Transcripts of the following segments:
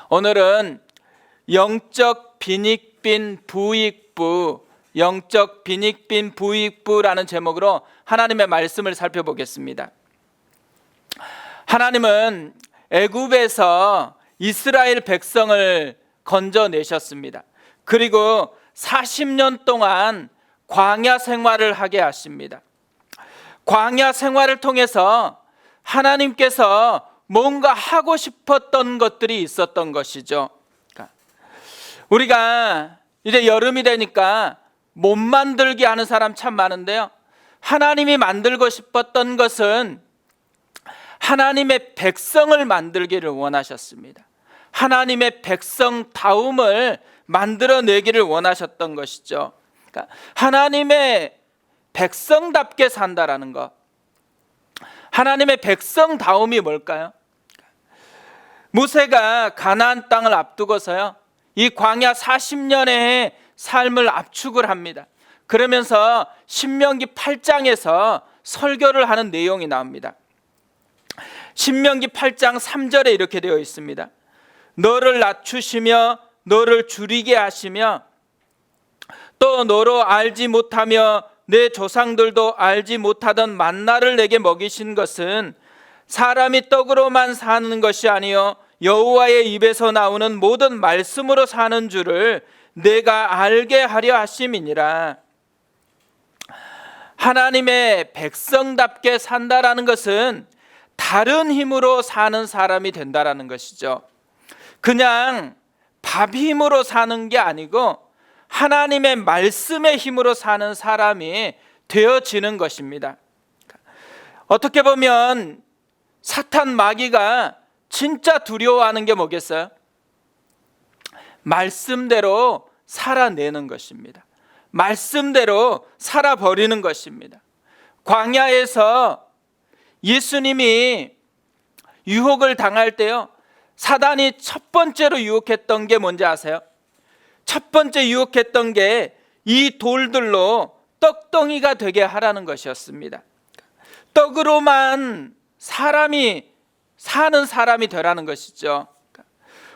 오늘은 영적 빈익빈 부익부라는 제목으로 하나님의 말씀을 살펴보겠습니다. 하나님은 애굽에서 이스라엘 백성을 건져내셨습니다. 그리고 40년 동안 광야 생활을 하게 하십니다. 광야 생활을 통해서 하나님께서 뭔가 하고 싶었던 것들이 있었던 것이죠. 우리가 이제 여름이 되니까 몸 만들기 하는 사람 참 많은데요, 하나님이 만들고 싶었던 것은 하나님의 백성을 만들기를 원하셨습니다. 하나님의 백성다움을 만들어내기를 원하셨던 것이죠. 그러니까 하나님의 백성답게 산다라는 것, 하나님의 백성다움이 뭘까요? 모세가 가나안 땅을 앞두고서요, 이 광야 40년의 삶을 압축을 합니다. 그러면서 신명기 8장에서 설교를 하는 내용이 나옵니다. 신명기 8장 3절에 이렇게 되어 있습니다. 너를 낮추시며 너를 줄이게 하시며 또 너로 알지 못하며 내 조상들도 알지 못하던 만나를 내게 먹이신 것은 사람이 떡으로만 사는 것이 아니요 여호와의 입에서 나오는 모든 말씀으로 사는 줄을 내가 알게 하려 하심이니라. 하나님의 백성답게 산다라는 것은 다른 힘으로 사는 사람이 된다라는 것이죠. 그냥 밥 힘으로 사는 게 아니고 하나님의 말씀의 힘으로 사는 사람이 되어지는 것입니다. 어떻게 보면 사탄 마귀가 진짜 두려워하는 게 뭐겠어요? 말씀대로 살아내는 것입니다. 말씀대로 살아버리는 것입니다. 광야에서 예수님이 유혹을 당할 때요, 사단이 첫 번째로 유혹했던 게 뭔지 아세요? 첫 번째 유혹했던 게 이 돌들로 떡덩이가 되게 하라는 것이었습니다. 떡으로만 사는 사람이 되라는 것이죠.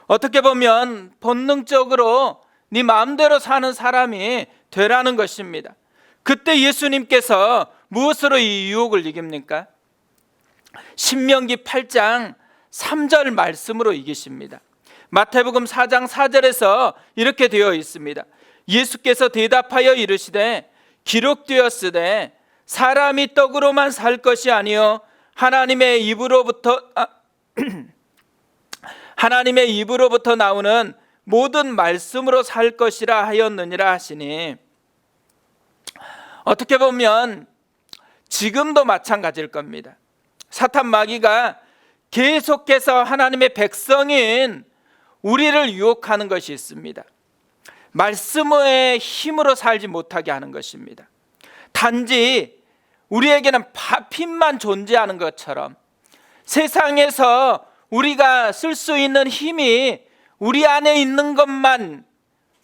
어떻게 보면 본능적으로 네 마음대로 사는 사람이 되라는 것입니다. 그때 예수님께서 무엇으로 이 유혹을 이깁니까? 신명기 8장 3절 말씀으로 이기십니다. 마태복음 4장 4절에서 이렇게 되어 있습니다. 예수께서 대답하여 이르시되 기록되었으되 사람이 떡으로만 살 것이 아니요 하나님의 입으로부터 나오는 모든 말씀으로 살 것이라 하였느니라 하시니, 어떻게 보면 지금도 마찬가지일 겁니다. 사탄 마귀가 계속해서 하나님의 백성인 우리를 유혹하는 것이 있습니다. 말씀의 힘으로 살지 못하게 하는 것입니다. 단지 우리에게는 힘만 존재하는 것처럼, 세상에서 우리가 쓸 수 있는 힘이 우리 안에 있는 것만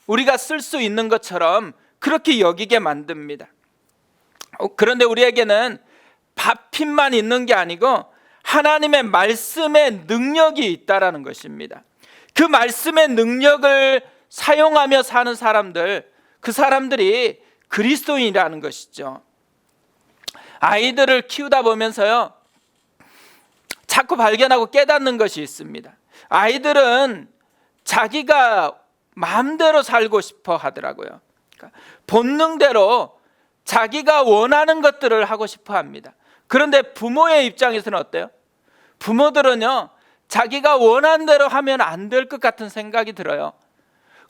우리가 쓸 수 있는 것처럼 그렇게 여기게 만듭니다. 그런데 우리에게는 힘만 있는 게 아니고 하나님의 말씀의 능력이 있다라는 것입니다. 그 말씀의 능력을 사용하며 사는 사람들, 그 사람들이 그리스도인이라는 것이죠. 아이들을 키우다 보면서요, 자꾸 발견하고 깨닫는 것이 있습니다. 아이들은 자기가 마음대로 살고 싶어 하더라고요. 그러니까 본능대로 자기가 원하는 것들을 하고 싶어 합니다. 그런데 부모의 입장에서는 어때요? 부모들은요, 자기가 원하는 대로 하면 안 될 것 같은 생각이 들어요.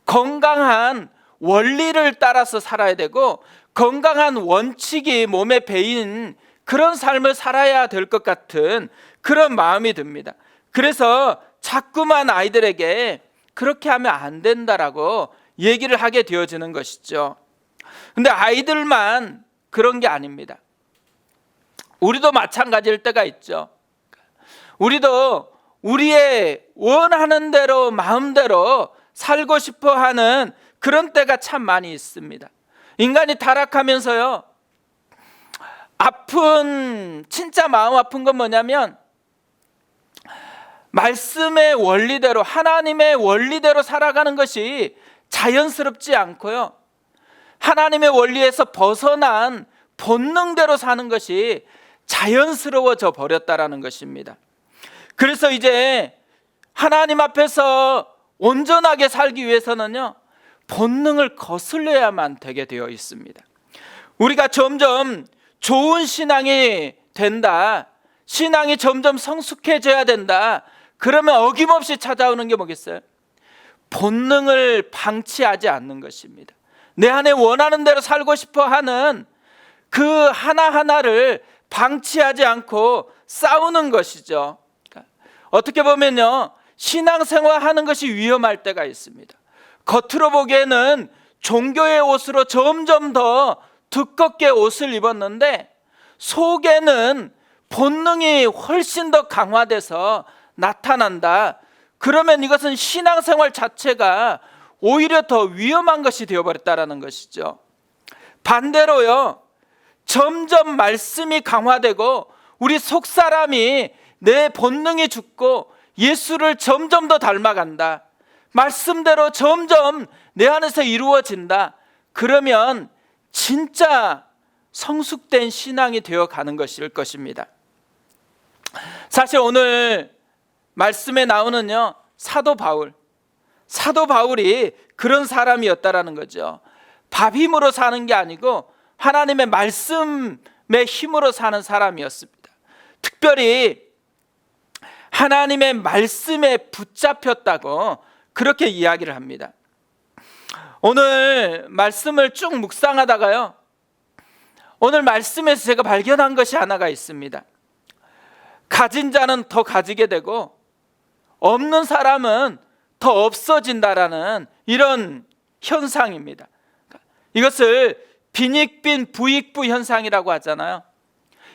건강한 원리를 따라서 살아야 되고 건강한 원칙이 몸에 배인 그런 삶을 살아야 될 것 같은 그런 마음이 듭니다. 그래서 자꾸만 아이들에게 그렇게 하면 안 된다라고 얘기를 하게 되어지는 것이죠. 근데 아이들만 그런 게 아닙니다. 우리도 마찬가지일 때가 있죠. 우리도 우리의 원하는 대로 마음대로 살고 싶어 하는 그런 때가 참 많이 있습니다. 인간이 타락하면서요, 진짜 마음 아픈 건 뭐냐면 말씀의 원리대로, 하나님의 원리대로 살아가는 것이 자연스럽지 않고요, 하나님의 원리에서 벗어난 본능대로 사는 것이 자연스러워져 버렸다라는 것입니다. 그래서 이제 하나님 앞에서 온전하게 살기 위해서는요, 본능을 거슬려야만 되게 되어 있습니다. 우리가 점점 좋은 신앙이 된다, 신앙이 점점 성숙해져야 된다, 그러면 어김없이 찾아오는 게 뭐겠어요? 본능을 방치하지 않는 것입니다. 내 안에 원하는 대로 살고 싶어 하는 그 하나하나를 방치하지 않고 싸우는 것이죠. 어떻게 보면요, 신앙생활 하는 것이 위험할 때가 있습니다. 겉으로 보기에는 종교의 옷으로 점점 더 두껍게 옷을 입었는데 속에는 본능이 훨씬 더 강화돼서 나타난다. 그러면 이것은 신앙생활 자체가 오히려 더 위험한 것이 되어버렸다는 것이죠. 반대로요, 점점 말씀이 강화되고 우리 속사람이, 내 본능이 죽고 예수를 점점 더 닮아간다, 말씀대로 점점 내 안에서 이루어진다, 그러면 진짜 성숙된 신앙이 되어가는 것일 것입니다. 사실 오늘 말씀에 나오는요, 사도 바울이 그런 사람이었다라는 거죠. 밥 힘으로 사는 게 아니고 하나님의 말씀의 힘으로 사는 사람이었습니다. 특별히 하나님의 말씀에 붙잡혔다고 그렇게 이야기를 합니다. 오늘 말씀을 쭉 묵상하다가요, 오늘 말씀에서 제가 발견한 것이 하나가 있습니다. 가진 자는 더 가지게 되고 없는 사람은 더 없어진다라는 이런 현상입니다. 이것을 빈익빈 부익부 현상이라고 하잖아요.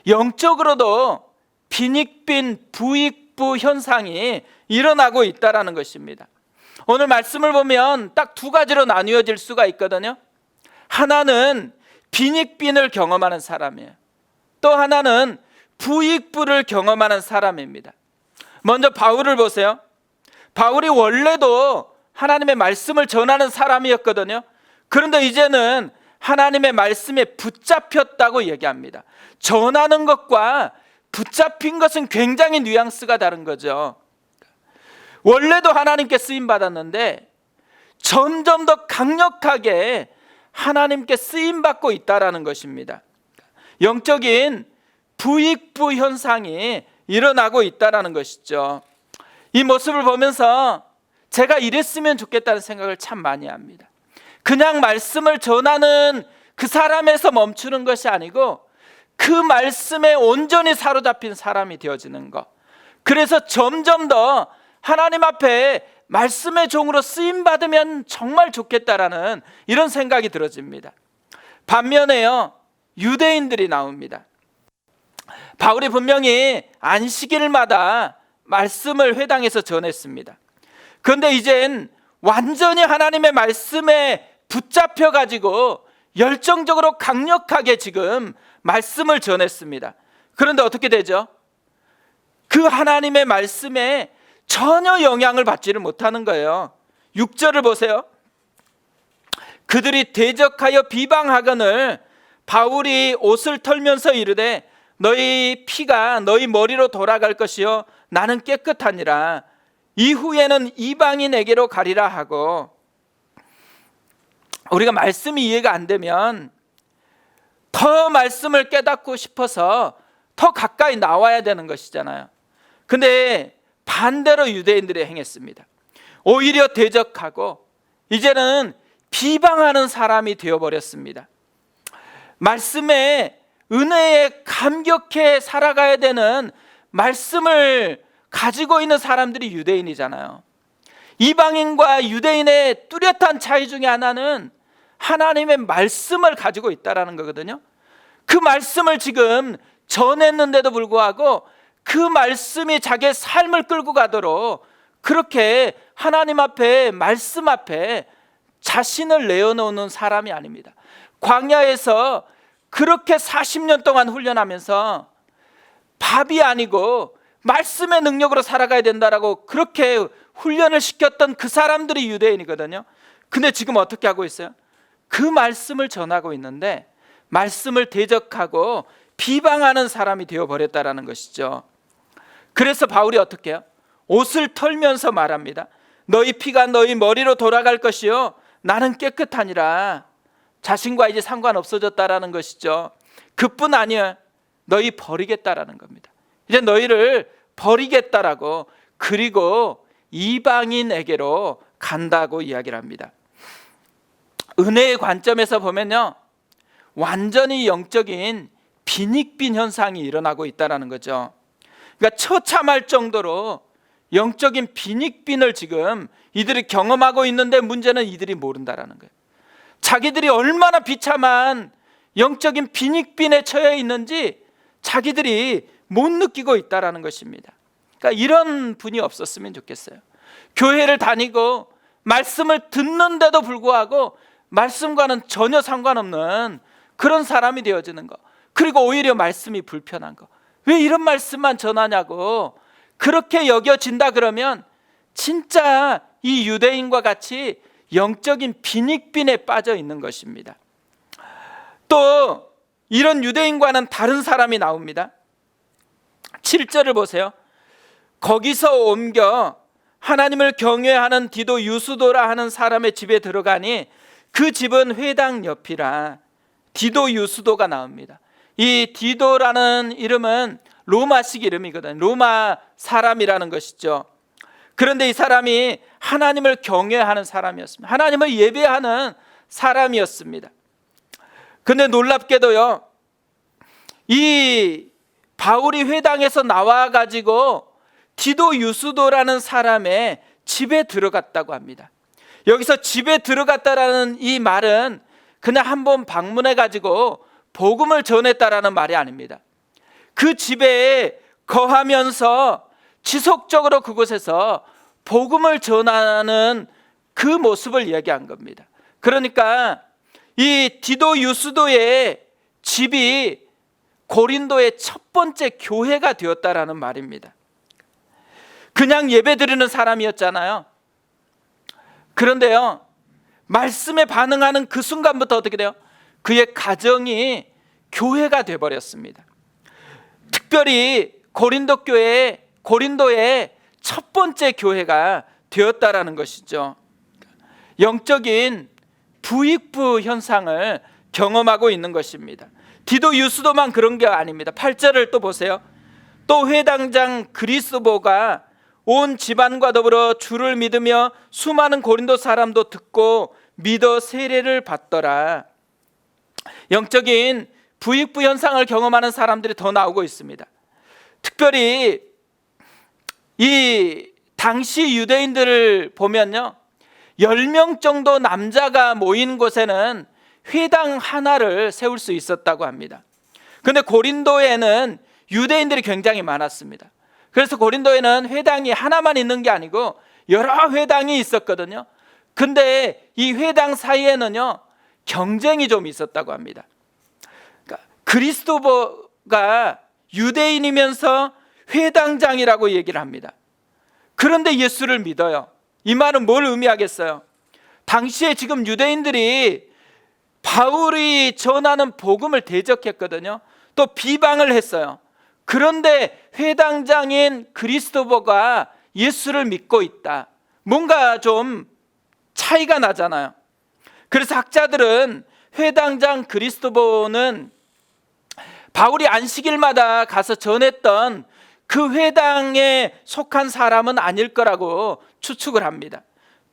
영적으로도 빈익빈 부익부 현상이 일어나고 있다라는 것입니다. 오늘 말씀을 보면 딱 두 가지로 나뉘어질 수가 있거든요. 하나는 빈익빈을 경험하는 사람이에요. 또 하나는 부익부를 경험하는 사람입니다. 먼저 바울을 보세요. 바울이 원래도 하나님의 말씀을 전하는 사람이었거든요. 그런데 이제는 하나님의 말씀에 붙잡혔다고 얘기합니다. 전하는 것과 붙잡힌 것은 굉장히 뉘앙스가 다른 거죠. 원래도 하나님께 쓰임받았는데 점점 더 강력하게 하나님께 쓰임받고 있다는 것입니다. 영적인 부익부 현상이 일어나고 있다는 것이죠. 이 모습을 보면서 제가 이랬으면 좋겠다는 생각을 참 많이 합니다. 그냥 말씀을 전하는 그 사람에서 멈추는 것이 아니고 그 말씀에 온전히 사로잡힌 사람이 되어지는 것. 그래서 점점 더 하나님 앞에 말씀의 종으로 쓰임받으면 정말 좋겠다라는 이런 생각이 들어집니다. 반면에요, 유대인들이 나옵니다. 바울이 분명히 안식일마다 말씀을 회당에서 전했습니다. 그런데 이젠 완전히 하나님의 말씀에 붙잡혀가지고 열정적으로 강력하게 지금 말씀을 전했습니다. 그런데 어떻게 되죠? 그 하나님의 말씀에 전혀 영향을 받지를 못하는 거예요. 6절을 보세요. 그들이 대적하여 비방하거늘 바울이 옷을 털면서 이르되 너희 피가 너희 머리로 돌아갈 것이요 나는 깨끗하니라. 이후에는 이방인에게로 가리라 하고, 우리가 말씀이 이해가 안 되면 더 말씀을 깨닫고 싶어서 더 가까이 나와야 되는 것이잖아요. 근데 반대로 유대인들이 행했습니다. 오히려 대적하고 이제는 비방하는 사람이 되어버렸습니다. 말씀에 은혜에 감격해 살아가야 되는 말씀을 가지고 있는 사람들이 유대인이잖아요. 이방인과 유대인의 뚜렷한 차이 중에 하나는 하나님의 말씀을 가지고 있다는 거거든요. 그 말씀을 지금 전했는데도 불구하고 그 말씀이 자기의 삶을 끌고 가도록 그렇게 하나님 앞에, 말씀 앞에 자신을 내어놓는 사람이 아닙니다. 광야에서 그렇게 40년 동안 훈련하면서 밥이 아니고 말씀의 능력으로 살아가야 된다라고 그렇게 훈련을 시켰던 그 사람들이 유대인이거든요. 근데 지금 어떻게 하고 있어요? 그 말씀을 전하고 있는데 말씀을 대적하고 비방하는 사람이 되어버렸다라는 것이죠. 그래서 바울이 어떻게 해요? 옷을 털면서 말합니다. 너희 피가 너희 머리로 돌아갈 것이요 나는 깨끗하니라. 자신과 이제 상관없어졌다라는 것이죠. 그뿐 아니에요. 너희 버리겠다라는 겁니다. 이제 너희를 버리겠다라고, 그리고 이방인에게로 간다고 이야기를 합니다. 은혜의 관점에서 보면요, 완전히 영적인 빈익빈 현상이 일어나고 있다는 거죠. 그러니까 처참할 정도로 영적인 빈익빈을 지금 이들이 경험하고 있는데 문제는 이들이 모른다라는 거예요. 자기들이 얼마나 비참한 영적인 빈익빈에 처해 있는지 자기들이 못 느끼고 있다라는 것입니다. 그러니까 이런 분이 없었으면 좋겠어요. 교회를 다니고 말씀을 듣는데도 불구하고 말씀과는 전혀 상관없는 그런 사람이 되어지는 거, 그리고 오히려 말씀이 불편한 거, 왜 이런 말씀만 전하냐고 그렇게 여겨진다 그러면 진짜 이 유대인과 같이 영적인 빈익빈에 빠져 있는 것입니다. 또 이런 유대인과는 다른 사람이 나옵니다. 7절을 보세요. 거기서 옮겨 하나님을 경외하는 디도 유스도라 하는 사람의 집에 들어가니 그 집은 회당 옆이라. 디도 유스도가 나옵니다. 이 디도라는 이름은 로마식 이름이거든요. 로마 사람이라는 것이죠. 그런데 이 사람이 하나님을 경외하는 사람이었습니다. 하나님을 예배하는 사람이었습니다. 근데 놀랍게도요, 이 바울이 회당에서 나와가지고 디도 유스도라는 사람의 집에 들어갔다고 합니다. 여기서 집에 들어갔다라는 이 말은 그냥 한번 방문해가지고 복음을 전했다라는 말이 아닙니다. 그 집에 거하면서 지속적으로 그곳에서 복음을 전하는 그 모습을 이야기한 겁니다. 그러니까 이 디도 유스도의 집이 고린도의 첫 번째 교회가 되었다라는 말입니다. 그냥 예배드리는 사람이었잖아요. 그런데요, 말씀에 반응하는 그 순간부터 어떻게 돼요? 그의 가정이 교회가 되어버렸습니다. 특별히 고린도 교회, 고린도의 첫 번째 교회가 되었다라는 것이죠. 영적인 부익부 현상을 경험하고 있는 것입니다. 디도 유스도만 그런 게 아닙니다. 8절을 또 보세요. 또 회당장 그리스보가 온 집안과 더불어 주를 믿으며 수많은 고린도 사람도 듣고 믿어 세례를 받더라. 영적인 부익부 현상을 경험하는 사람들이 더 나오고 있습니다. 특별히 이 당시 유대인들을 보면요, 10명 정도 남자가 모인 곳에는 회당 하나를 세울 수 있었다고 합니다. 그런데 고린도에는 유대인들이 굉장히 많았습니다. 그래서 고린도에는 회당이 하나만 있는 게 아니고 여러 회당이 있었거든요. 근데 이 회당 사이에는요, 경쟁이 좀 있었다고 합니다. 그러니까 그리스도가 유대인이면서 회당장이라고 얘기를 합니다. 그런데 예수를 믿어요. 이 말은 뭘 의미하겠어요? 당시에 지금 유대인들이 바울이 전하는 복음을 대적했거든요. 또 비방을 했어요. 그런데 회당장인 그리스도보가 예수를 믿고 있다. 뭔가 좀 차이가 나잖아요. 그래서 학자들은 회당장 그리스도보는 바울이 안식일마다 가서 전했던 그 회당에 속한 사람은 아닐 거라고 추측을 합니다.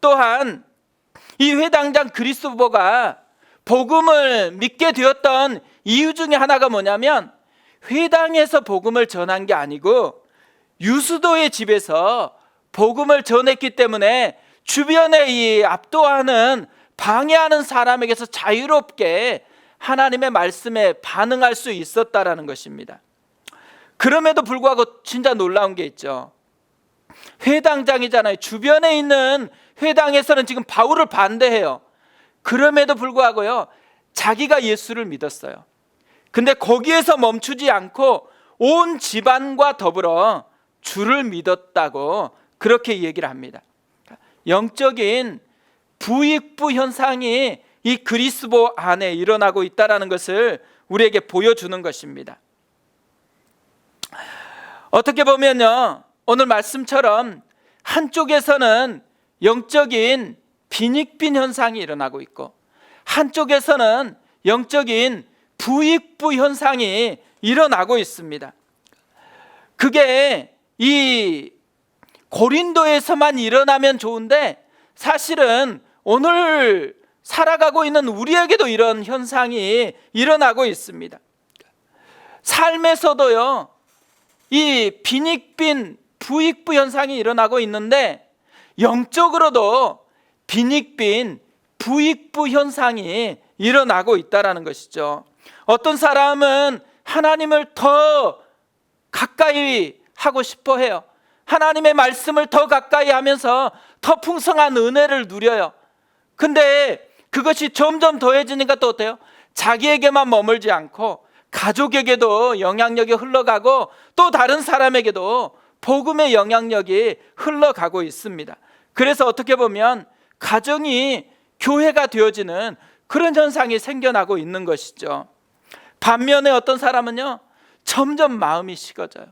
또한 이 회당장 그리스도보가 복음을 믿게 되었던 이유 중에 하나가 뭐냐면 회당에서 복음을 전한 게 아니고 유스도의 집에서 복음을 전했기 때문에 주변에 이 압도하는 방해하는 사람에게서 자유롭게 하나님의 말씀에 반응할 수 있었다라는 것입니다. 그럼에도 불구하고 진짜 놀라운 게 있죠. 회당장이잖아요. 주변에 있는 회당에서는 지금 바울을 반대해요. 그럼에도 불구하고요, 자기가 예수를 믿었어요. 근데 거기에서 멈추지 않고 온 집안과 더불어 주를 믿었다고 그렇게 얘기를 합니다. 영적인 부익부 현상이 이 그리스도 안에 일어나고 있다는 것을 우리에게 보여주는 것입니다. 어떻게 보면요, 오늘 말씀처럼 한쪽에서는 영적인 빈익빈 현상이 일어나고 있고 한쪽에서는 영적인 부익부 현상이 일어나고 있습니다. 그게 이 고린도에서만 일어나면 좋은데 사실은 오늘 살아가고 있는 우리에게도 이런 현상이 일어나고 있습니다. 삶에서도요, 이 빈익빈 부익부 현상이 일어나고 있는데 영적으로도 빈익빈 부익부 현상이 일어나고 있다는 것이죠. 어떤 사람은 하나님을 더 가까이 하고 싶어 해요. 하나님의 말씀을 더 가까이 하면서 더 풍성한 은혜를 누려요. 근데 그것이 점점 더해지니까 또 어때요? 자기에게만 머물지 않고 가족에게도 영향력이 흘러가고 또 다른 사람에게도 복음의 영향력이 흘러가고 있습니다. 그래서 어떻게 보면 가정이 교회가 되어지는 그런 현상이 생겨나고 있는 것이죠. 반면에 어떤 사람은요, 점점 마음이 식어져요.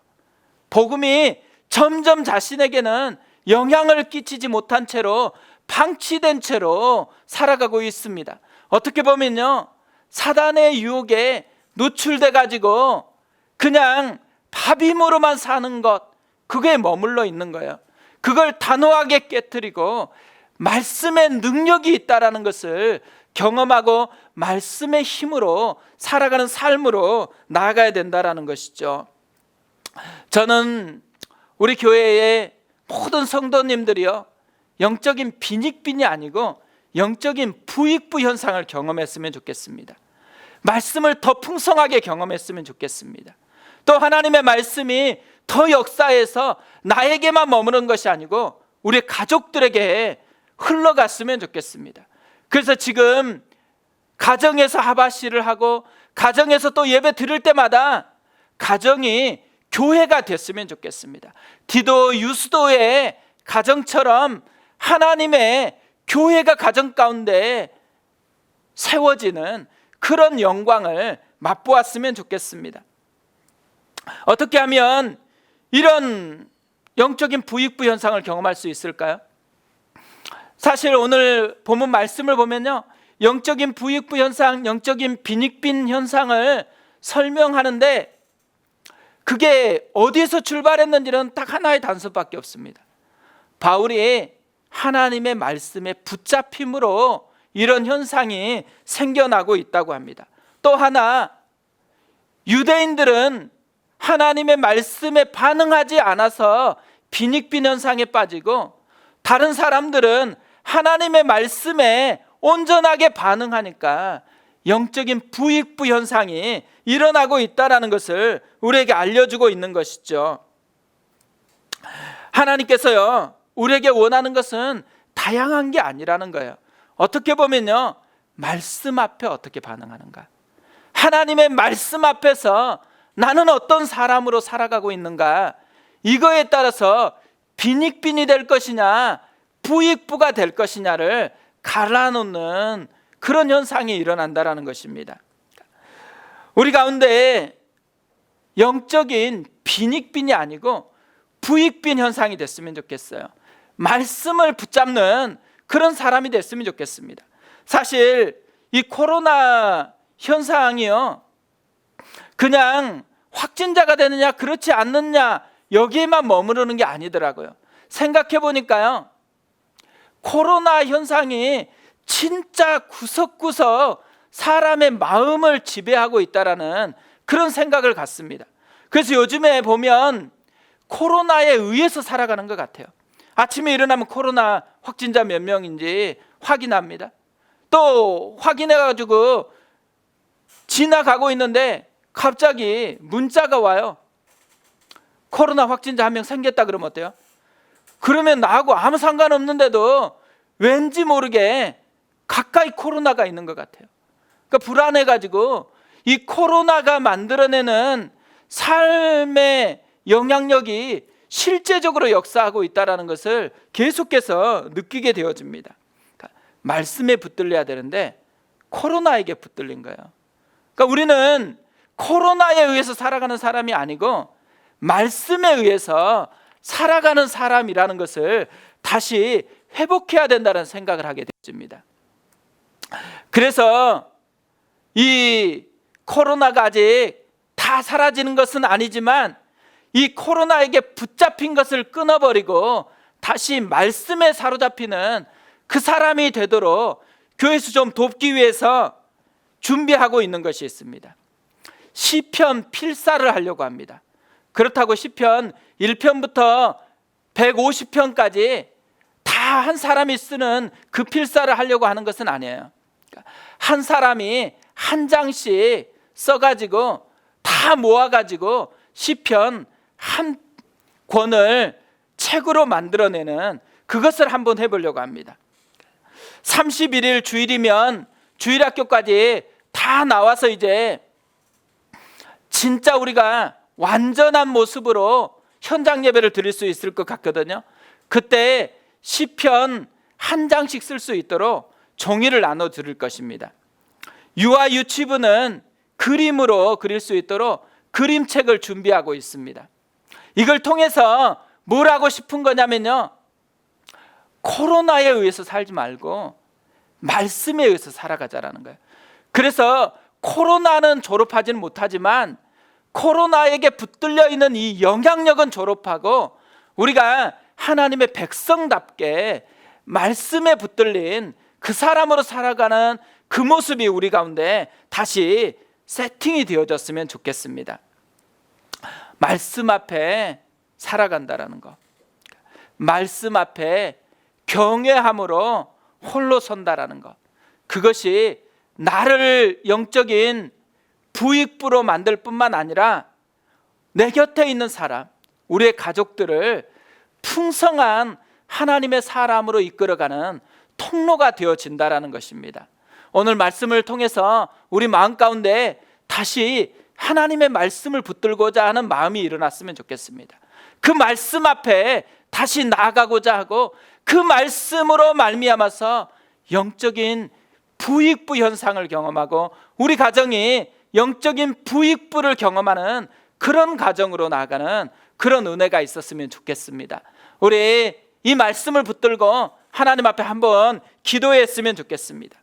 복음이 점점 자신에게는 영향을 끼치지 못한 채로 방치된 채로 살아가고 있습니다. 어떻게 보면요, 사단의 유혹에 노출돼 가지고 그냥 밥임으로만 사는 것, 그게 머물러 있는 거예요. 그걸 단호하게 깨트리고 말씀의 능력이 있다라는 것을 경험하고 말씀의 힘으로 살아가는 삶으로 나아가야 된다라는 것이죠. 저는 우리 교회의 모든 성도님들이요, 영적인 빈익빈이 아니고 영적인 부익부 현상을 경험했으면 좋겠습니다. 말씀을 더 풍성하게 경험했으면 좋겠습니다. 또 하나님의 말씀이 더 역사해서 나에게만 머무는 것이 아니고 우리 가족들에게 흘러갔으면 좋겠습니다. 그래서 지금 가정에서 하바시를 하고 가정에서 또 예배 드릴 때마다 가정이 교회가 됐으면 좋겠습니다. 디도 유스도의 가정처럼 하나님의 교회가 가정 가운데 세워지는 그런 영광을 맛보았으면 좋겠습니다. 어떻게 하면 이런 영적인 부익부 현상을 경험할 수 있을까요? 사실 오늘 본문 말씀을 보면요, 영적인 부익부 현상, 영적인 빈익빈 현상을 설명하는데 그게 어디에서 출발했는지는 딱 하나의 단서밖에 없습니다. 바울이 하나님의 말씀에 붙잡힘으로 이런 현상이 생겨나고 있다고 합니다. 또 하나, 유대인들은 하나님의 말씀에 반응하지 않아서 빈익빈 현상에 빠지고 다른 사람들은 하나님의 말씀에 온전하게 반응하니까 영적인 부익부 현상이 일어나고 있다는 것을 우리에게 알려주고 있는 것이죠. 하나님께서요, 우리에게 원하는 것은 다양한 게 아니라는 거예요. 어떻게 보면요, 말씀 앞에 어떻게 반응하는가, 하나님의 말씀 앞에서 나는 어떤 사람으로 살아가고 있는가, 이거에 따라서 빈익빈이 될 것이냐 부익부가 될 것이냐를 갈라놓는 그런 현상이 일어난다는 것입니다. 우리 가운데 영적인 빈익빈이 아니고 부익빈 현상이 됐으면 좋겠어요. 말씀을 붙잡는 그런 사람이 됐으면 좋겠습니다. 사실 이 코로나 현상이요, 그냥 확진자가 되느냐 그렇지 않느냐 여기에만 머무르는 게 아니더라고요. 생각해 보니까요, 코로나 현상이 진짜 구석구석 사람의 마음을 지배하고 있다라는 그런 생각을 갖습니다. 그래서 요즘에 보면 코로나에 의해서 살아가는 것 같아요. 아침에 일어나면 코로나 확진자 몇 명인지 확인합니다. 또 확인해가지고 지나가고 있는데 갑자기 문자가 와요. 코로나 확진자 1명 생겼다 그러면 어때요? 그러면 나하고 아무 상관없는데도 왠지 모르게 가까이 코로나가 있는 것 같아요. 그러니까 불안해가지고 이 코로나가 만들어내는 삶의 영향력이 실제적으로 역사하고 있다는 것을 계속해서 느끼게 되어집니다. 그러니까 말씀에 붙들려야 되는데 코로나에게 붙들린 거예요. 그러니까 우리는 코로나에 의해서 살아가는 사람이 아니고 말씀에 의해서 살아가는 사람이라는 것을 다시 회복해야 된다는 생각을 하게 되어집니다. 그래서 이 코로나가 아직 다 사라지는 것은 아니지만 이 코로나에게 붙잡힌 것을 끊어버리고 다시 말씀에 사로잡히는 그 사람이 되도록 교회에서 좀 돕기 위해서 준비하고 있는 것이 있습니다. 시편 필사를 하려고 합니다. 그렇다고 시편 1편부터 150편까지 다 한 사람이 쓰는 그 필사를 하려고 하는 것은 아니에요. 한 사람이 한 장씩 써가지고 다 모아가지고 시편 한 권을 책으로 만들어내는 그것을 한번 해보려고 합니다. 31일 주일이면 주일학교까지 다 나와서 이제 진짜 우리가 완전한 모습으로 현장 예배를 드릴 수 있을 것 같거든요. 그때 시편 한 장씩 쓸 수 있도록 종이를 나눠 드릴 것입니다. 유아 유치부는 그림으로 그릴 수 있도록 그림책을 준비하고 있습니다. 이걸 통해서 뭘 하고 싶은 거냐면요, 코로나에 의해서 살지 말고 말씀에 의해서 살아가자라는 거예요. 그래서 코로나는 졸업하지는 못하지만 코로나에게 붙들려 있는 이 영향력은 졸업하고 우리가 하나님의 백성답게 말씀에 붙들린 그 사람으로 살아가는 그 모습이 우리 가운데 다시 세팅이 되어졌으면 좋겠습니다. 말씀 앞에 살아간다라는 거, 말씀 앞에 경외함으로 홀로 선다라는 것, 그것이 나를 영적인 부익부로 만들 뿐만 아니라 내 곁에 있는 사람, 우리의 가족들을 풍성한 하나님의 사람으로 이끌어가는 통로가 되어진다라는 것입니다. 오늘 말씀을 통해서 우리 마음 가운데 다시 하나님의 말씀을 붙들고자 하는 마음이 일어났으면 좋겠습니다. 그 말씀 앞에 다시 나아가고자 하고 그 말씀으로 말미암아서 영적인 부익부 현상을 경험하고 우리 가정이 영적인 부익부를 경험하는 그런 가정으로 나아가는 그런 은혜가 있었으면 좋겠습니다. 우리 이 말씀을 붙들고 하나님 앞에 한번 기도했으면 좋겠습니다.